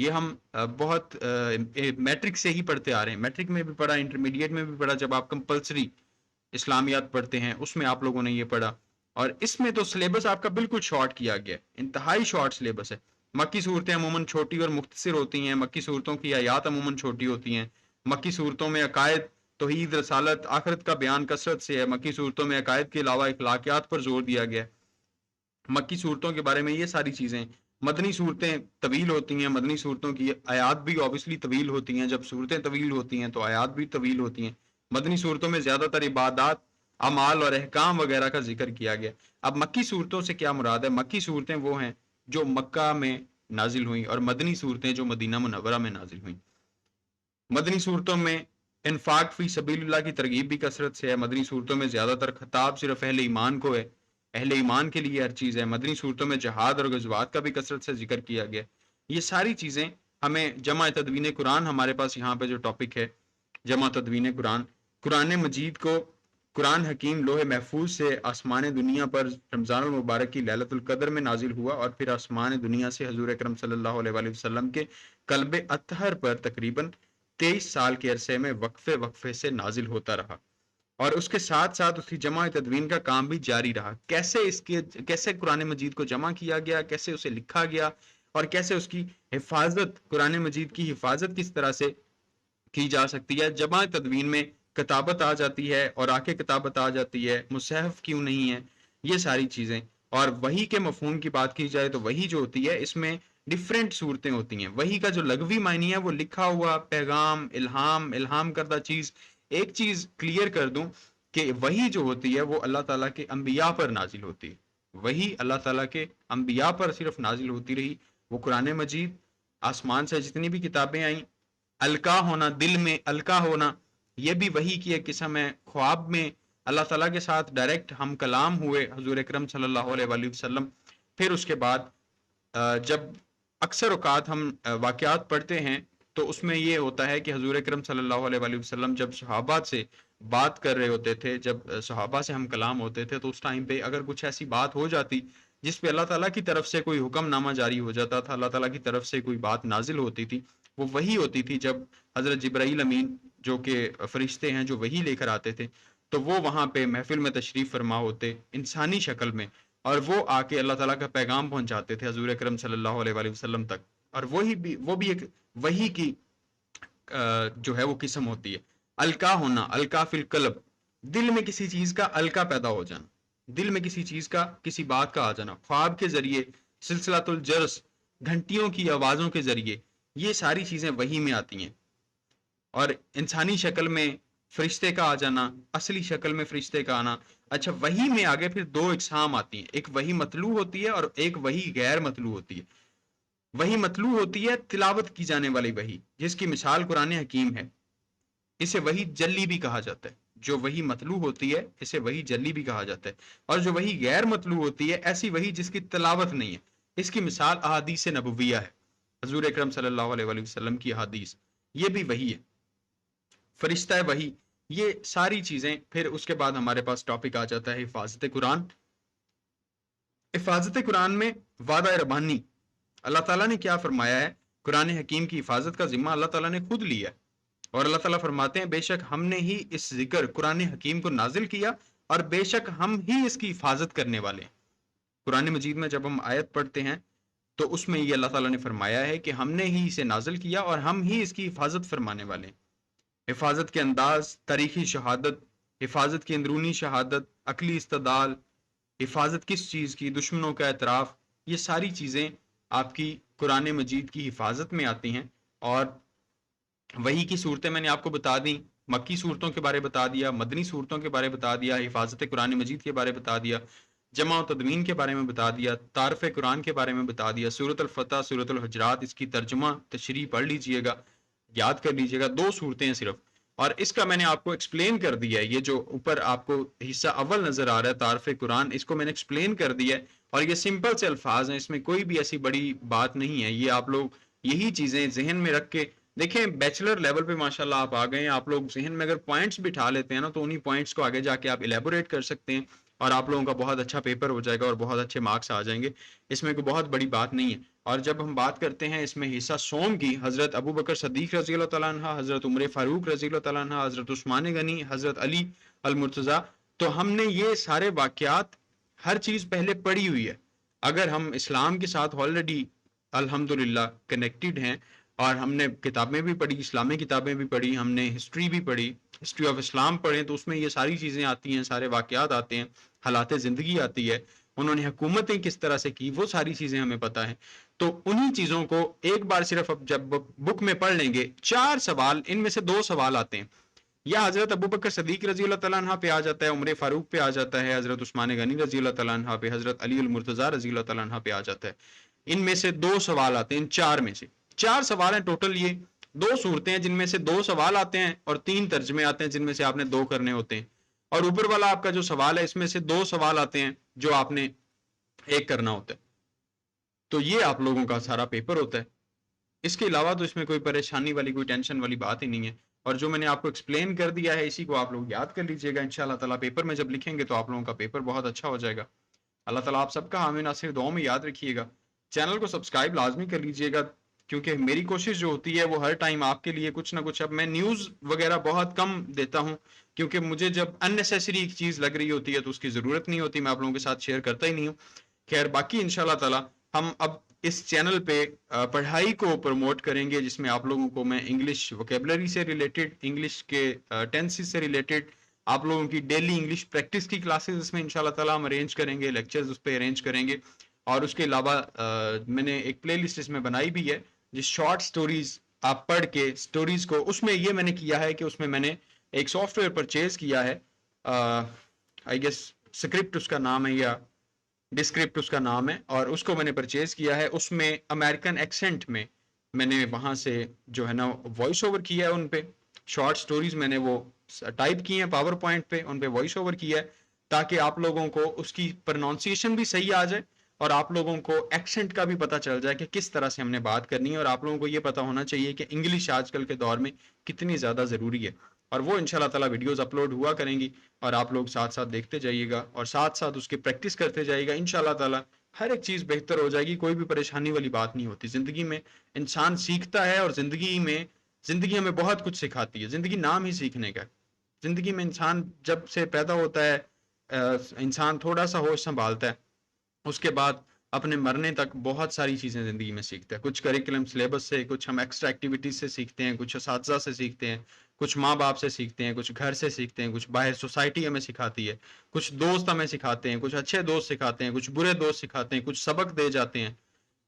یہ ہم بہت میٹرک سے ہی پڑھتے آ رہے ہیں، میٹرک میں بھی پڑھا، انٹرمیڈیٹ میں بھی پڑھا، جب آپ کمپلسری اسلامیات پڑھتے ہیں اس میں آپ لوگوں نے یہ پڑھا. اور اس میں تو سلیبس آپ کا بالکل شارٹ کیا گیا ہے، انتہائی شارٹ سلیبس ہے. مکی صورتیں عموماً چھوٹی اور مختصر ہوتی ہیں، مکی صورتوں کی آیات عموماً چھوٹی ہوتی ہیں. مکی صورتوں میں عقائد، توحید، رسالت، آخرت کا بیان کثرت سے ہے. مکی صورتوں میں عقائد کے علاوہ اخلاقیات پر زور دیا گیا ہے. مکی صورتوں کے بارے میں یہ ساری چیزیں. مدنی صورتیں طویل ہوتی ہیں، مدنی صورتوں کی آیات بھی اوبیسلی طویل ہوتی ہیں. جب صورتیں طویل ہوتی ہیں تو آیات بھی طویل ہوتی ہیں. مدنی صورتوں میں زیادہ تر عبادات، اعمال اور احکام وغیرہ کا ذکر کیا گیا. اب مکی صورتوں سے کیا مراد ہے؟ مکی صورتیں وہ ہیں جو مکہ میں نازل ہوئیں، اور مدنی صورتیں جو مدینہ منورہ میں نازل ہوئیں. مدنی صورتوں میں انفاق فی سبیل اللہ کی ترغیب بھی کثرت سے ہے. مدنی صورتوں میں زیادہ تر خطاب صرف اہل ایمان کو ہے، اہل ایمان کے لیے ہر چیز ہے. مدنی صورتوں میں جہاد اور غزوات کا بھی کثرت سے ذکر کیا گیا. یہ ساری چیزیں ہمیں جمع تدوین قرآن، ہمارے پاس یہاں پہ جو ٹاپک ہے جمع تدوین قرآن، قرآن مجید کو قرآن حکیم لوح محفوظ سے آسمان دنیا پر رمضان المبارک کی لیلۃ القدر میں نازل ہوا، اور پھر آسمان دنیا سے حضور اکرم صلی اللہ علیہ وآلہ وسلم کے قلب اطہر پر تقریباً 23 سال کے عرصے میں وقفے وقفے سے نازل ہوتا رہا. اور اس کے ساتھ ساتھ اس کی جمع تدوین کا کام بھی جاری رہا. کیسے قرآن مجید کو جمع کیا گیا، کیسے اسے لکھا گیا، اور کیسے اس کی حفاظت، قرآن مجید کی حفاظت کس طرح سے کی جا سکتی ہے. جمع تدوین میں کتابت آ جاتی ہے، اور آ کے کتابت آ جاتی ہے، مصحف کیوں نہیں ہے، یہ ساری چیزیں. اور وحی کے مفہوم کی بات کی جائے تو وحی جو ہوتی ہے اس میں ڈفرینٹ صورتیں ہوتی ہیں. وحی کا جو لغوی معنی ہے وہ لکھا ہوا پیغام، الہام کردہ چیز. ایک چیز کلیئر کر دوں کہ وحی جو ہوتی ہے وہ اللہ تعالیٰ کے انبیاء پر نازل ہوتی ہے. وحی اللہ تعالیٰ کے انبیاء پر صرف نازل ہوتی رہی. وہ قرآن مجید، آسمان سے جتنی بھی کتابیں آئیں، القا ہونا، دل میں القا ہونا، یہ بھی وحی کی ایک قسم ہے. خواب میں اللہ تعالیٰ کے ساتھ ڈائریکٹ ہم کلام ہوئے حضور اکرم صلی اللہ علیہ وآلہ وسلم. پھر اس کے بعد جب اکثر اوقات ہم واقعات پڑھتے ہیں تو اس میں یہ ہوتا ہے کہ حضور اکرم صلی اللہ علیہ وآلہ وسلم جب صحابہ سے بات کر رہے ہوتے تھے، جب صحابہ سے ہم کلام ہوتے تھے، تو اس ٹائم پہ اگر کچھ ایسی بات ہو جاتی جس پہ اللہ تعالیٰ کی طرف سے کوئی حکم نامہ جاری ہو جاتا تھا، اللہ تعالیٰ کی طرف سے کوئی بات نازل ہوتی تھی، وہ وہی ہوتی تھی. جب حضرت جبرائیل امین جو کہ فرشتے ہیں جو وہی لے کر آتے تھے، تو وہ وہاں پہ محفل میں تشریف فرما ہوتے انسانی شکل میں، اور وہ آ کے اللہ تعالیٰ کا پیغام پہنچاتے تھے حضور اکرم صلی اللہ علیہ وآلہ وسلم تک. اور وہ بھی ایک وحی کی جو ہے وہ قسم ہوتی ہے. القا ہونا، القا فی القلب، دل میں کسی چیز کا القا پیدا ہو جانا، دل میں کسی چیز کا، کسی بات کا آ جانا. خواب کے ذریعے، سلسلۃ الجرس، گھنٹیوں کی آوازوں کے ذریعے، یہ ساری چیزیں وحی میں آتی ہیں. اور انسانی شکل میں فرشتے کا آ جانا، اصلی شکل میں فرشتے کا آنا. اچھا، وحی میں آگے پھر دو اقسام آتی ہیں، ایک وحی مطلوع ہوتی ہے اور ایک وحی غیر مطلوع ہوتی ہے. وحی مطلوع ہوتی ہے تلاوت کی جانے والی وحی، جس کی مثال قرآن حکیم ہے. اسے وحی جلی بھی کہا جاتا ہے. جو وحی مطلوع ہوتی ہے اسے وحی جلی بھی کہا جاتا ہے. اور جو وحی غیر مطلوع ہوتی ہے، ایسی وحی جس کی تلاوت نہیں ہے، اس کی مثال احادیث نبویہ ہے، حضور اکرم صلی اللہ علیہ وآلہ وسلم کی احادیث، یہ بھی وحی ہے. فرشتہ وحی، یہ ساری چیزیں. پھر اس کے بعد ہمارے پاس ٹاپک آ جاتا ہے حفاظت قرآن. حفاظت قرآن میں وعدہ ربانی، اللہ تعالیٰ نے کیا فرمایا ہے؟ قرآن حکیم کی حفاظت کا ذمہ اللہ تعالیٰ نے خود لیا ہے. اور اللہ تعالیٰ فرماتے ہیں بے شک ہم نے ہی اس ذکر قرآن حکیم کو نازل کیا، اور بے شک ہم ہی اس کی حفاظت کرنے والے ہیں. قرآن مجید میں جب ہم آیت پڑھتے ہیں تو اس میں یہ اللہ تعالیٰ نے فرمایا ہے کہ ہم نے ہی اسے نازل کیا اور ہم ہی اس کی حفاظت فرمانے والے ہیں. حفاظت کے انداز، تاریخی شہادت، حفاظت کی اندرونی شہادت، عقلی استدلال، حفاظت کس چیز کی، دشمنوں کا اعتراف، یہ ساری چیزیں آپ کی قرآن مجید کی حفاظت میں آتی ہیں. اور وحی کی صورتیں میں نے آپ کو بتا دیں، مکی صورتوں کے بارے بتا دیا، مدنی صورتوں کے بارے بتا دیا، حفاظت قرآن مجید کے بارے بتا دیا، جمع و تدوین کے بارے میں بتا دیا، تعارف قرآن کے بارے میں بتا دیا. سورۃ الفتح، سورۃ الحجرات، اس کی ترجمہ تشریح پڑھ لیجئے گا، یاد کر لیجئے گا. 2 صورتیں ہیں صرف، اور اس کا میں نے آپ کو ایکسپلین کر دیا ہے. یہ جو اوپر آپ کو حصہ اول نظر آ رہا ہے تعارف قرآن، اس کو میں نے ایکسپلین کر دیا ہے. اور یہ سمپل سے الفاظ ہیں، اس میں کوئی بھی ایسی بڑی بات نہیں ہے. یہ آپ لوگ یہی چیزیں ذہن میں رکھ کے دیکھیں. بیچلر لیول پہ ماشاءاللہ آپ آ گئے ہیں. آپ لوگ ذہن میں اگر پوائنٹس بٹھا لیتے ہیں نا، تو انہی پوائنٹس کو آگے جا کے آپ الیبوریٹ کر سکتے ہیں، اور آپ لوگوں کا بہت اچھا پیپر ہو جائے گا اور بہت اچھے مارکس آ جائیں گے. اس میں کوئی بہت بڑی بات نہیں ہے. اور جب ہم بات کرتے ہیں اس میں حصہ سوم کی، حضرت ابو بکر صدیق رضی اللہ تعالیٰ عنہ، حضرت عمر فاروق رضی اللہ تعالیٰ عنہ، حضرت عثمان غنی، حضرت علی المرتضیٰ، تو ہم نے یہ سارے واقعات ہر چیز پہلے پڑھی ہوئی ہے. اگر ہم اسلام کے ساتھ آلریڈی الحمدللہ کنیکٹڈ ہیں اور ہم نے کتابیں بھی پڑھی، اسلامی کتابیں بھی پڑھی، ہم نے ہسٹری بھی پڑھی، ہسٹری آف اسلام پڑھیں، تو اس میں یہ ساری چیزیں آتی ہیں، سارے واقعات آتے ہیں، حالات زندگی آتی ہے، انہوں نے حکومتیں کس طرح سے کی، وہ ساری چیزیں ہمیں پتہ ہیں. تو انہی چیزوں کو ایک بار صرف اب جب بک میں پڑھ لیں گے، 4 سوال، ان میں سے 2 سوال آتے ہیں، یا حضرت ابو بکر صدیق رضی اللہ تعالیٰ عنہ پہ آ جاتا ہے، عمر فاروق پہ آ جاتا ہے، حضرت عثمان غنی رضی اللہ تعالیٰ عنہ پہ، حضرت علی المرتضیٰ رضی اللہ تعالیٰ عنہ پہ آ جاتا ہے. ان میں سے 2 سوال آتے ہیں، ان 4 میں سے 4 سوال ہیں ٹوٹل. یہ 2 صورتیں ہیں جن میں سے 2 سوال آتے ہیں اور 3 ترجمے آتے ہیں جن میں سے آپ نے 2 کرنے ہوتے ہیں. اور اوپر والا آپ کا جو سوال ہے اس میں سے 2 سوال آتے ہیں جو آپ نے 1 کرنا ہوتا ہے. تو یہ آپ لوگوں کا سارا پیپر ہوتا ہے. اس کے علاوہ تو اس میں کوئی پریشانی والی، کوئی ٹینشن والی بات ہی نہیں ہے. اور جو میں نے آپ کو ایکسپلین کر دیا ہے اسی کو آپ لوگ یاد کر لیجئے گا. انشاءاللہ تعالیٰ پیپر میں جب لکھیں گے تو آپ لوگوں کا پیپر بہت اچھا ہو جائے گا. اللہ تعالیٰ آپ سب کا حامی ناصر دعاؤں میں یاد رکھیے گا. چینل کو سبسکرائب لازمی کر لیجئے گا، کیونکہ میری کوشش جو ہوتی ہے وہ ہر ٹائم آپ کے لیے کچھ نہ کچھ، اب میں نیوز وغیرہ بہت کم دیتا ہوں کیونکہ مجھے جب اننیسیسری ایک چیز لگ رہی ہوتی ہے تو اس کی ضرورت نہیں ہوتی، میں آپ لوگوں کے ساتھ شیئر کرتا ہی نہیں ہوں. خیر باقی انشاءاللہ تعالیٰ ہم اب اس چینل پہ پڑھائی کو پروموٹ کریں گے، جس میں آپ لوگوں کو میں انگلش ووکیبلری سے ریلیٹڈ، انگلش کے ٹینسز سے ریلیٹڈ، آپ لوگوں کی ڈیلی انگلش پریکٹس کی کلاسز اس میں انشاءاللہ تعالیٰ ہم ارینج کریں گے، لیکچرز اس پہ ارینج کریں گے. اور اس کے علاوہ میں نے ایک پلے لسٹ اس میں بنائی بھی ہے جس شارٹ سٹوریز آپ پڑھ کے سٹوریز کو، اس میں یہ میں نے کیا ہے کہ اس میں میں نے ایک سافٹ ویئر پرچیز کیا ہے، آئی گیس اسکرپٹ اس کا نام ہے یا ڈسکرپٹ اس کا نام ہے، اور اس کو میں نے پرچیز کیا ہے. اس میں امریکن ایکسنٹ میں نے وہاں سے جو ہے نا وائس اوور کیا ہے، ان پہ شارٹ سٹوریز میں نے وہ ٹائپ کی ہیں پاور پوائنٹ پہ، ان پہ وائس اوور کیا ہے تاکہ آپ لوگوں کو اس کی پروننسیشن بھی صحیح آ جائے اور آپ لوگوں کو ایکسنٹ کا بھی پتہ چل جائے کہ کس طرح سے ہم نے بات کرنی ہے. اور آپ لوگوں کو یہ پتہ ہونا چاہیے کہ انگلش آج کل کے دور میں کتنی زیادہ ضروری ہے. اور وہ انشاءاللہ تعالیٰ ویڈیوز اپلوڈ ہوا کریں گی اور آپ لوگ ساتھ ساتھ دیکھتے جائیے گا اور ساتھ ساتھ اس کی پریکٹس کرتے جائیے گا. انشاءاللہ تعالیٰ ہر ایک چیز بہتر ہو جائے گی. کوئی بھی پریشانی والی بات نہیں ہوتی. زندگی میں انسان سیکھتا ہے اور زندگی ہمیں بہت کچھ سکھاتی ہے. زندگی نام ہی سیکھنے کا. زندگی میں انسان جب سے پیدا ہوتا ہے انسان تھوڑا سا ہوش سنبھالتا ہے، اس کے بعد اپنے مرنے تک بہت ساری چیزیں زندگی میں سیکھتا ہے. کچھ کریکولم سلیبس سے، کچھ ہم ایکسٹرا ایکٹیویٹیز سے سیکھتے ہیں، کچھ اساتذہ سے سیکھتے ہیں، کچھ ماں باپ سے سیکھتے ہیں، کچھ گھر سے سیکھتے ہیں، کچھ باہر سوسائٹی ہمیں سکھاتی ہے، کچھ دوست ہمیں سکھاتے ہیں، کچھ اچھے دوست سکھاتے ہیں، کچھ برے دوست سکھاتے ہیں، کچھ سبق دے جاتے ہیں،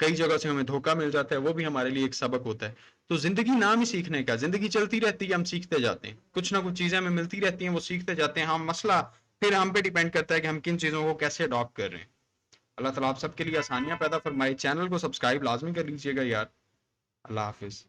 کئی جگہ سے ہمیں دھوکہ مل جاتا ہے، وہ بھی ہمارے لیے ایک سبق ہوتا ہے. تو زندگی نام ہی سیکھنے کا. زندگی چلتی رہتی ہے، ہم سیکھتے جاتے ہیں، کچھ نہ کچھ چیزیں ہمیں ملتی رہتی ہیں، وہ سیکھتے جاتے ہیں. ہم مسئلہ پھر ہم پہ ڈیپینڈ کرتا ہے کہ ہم کن چیزوں کو کیسے اڈاپٹ کر رہے ہیں. اللہ تعالیٰ آپ سب کے لیے آسانیاں پیدا فرمائے. چینل کو سبسکرائب لازمی کر لیجئے گا یار. اللہ حافظ.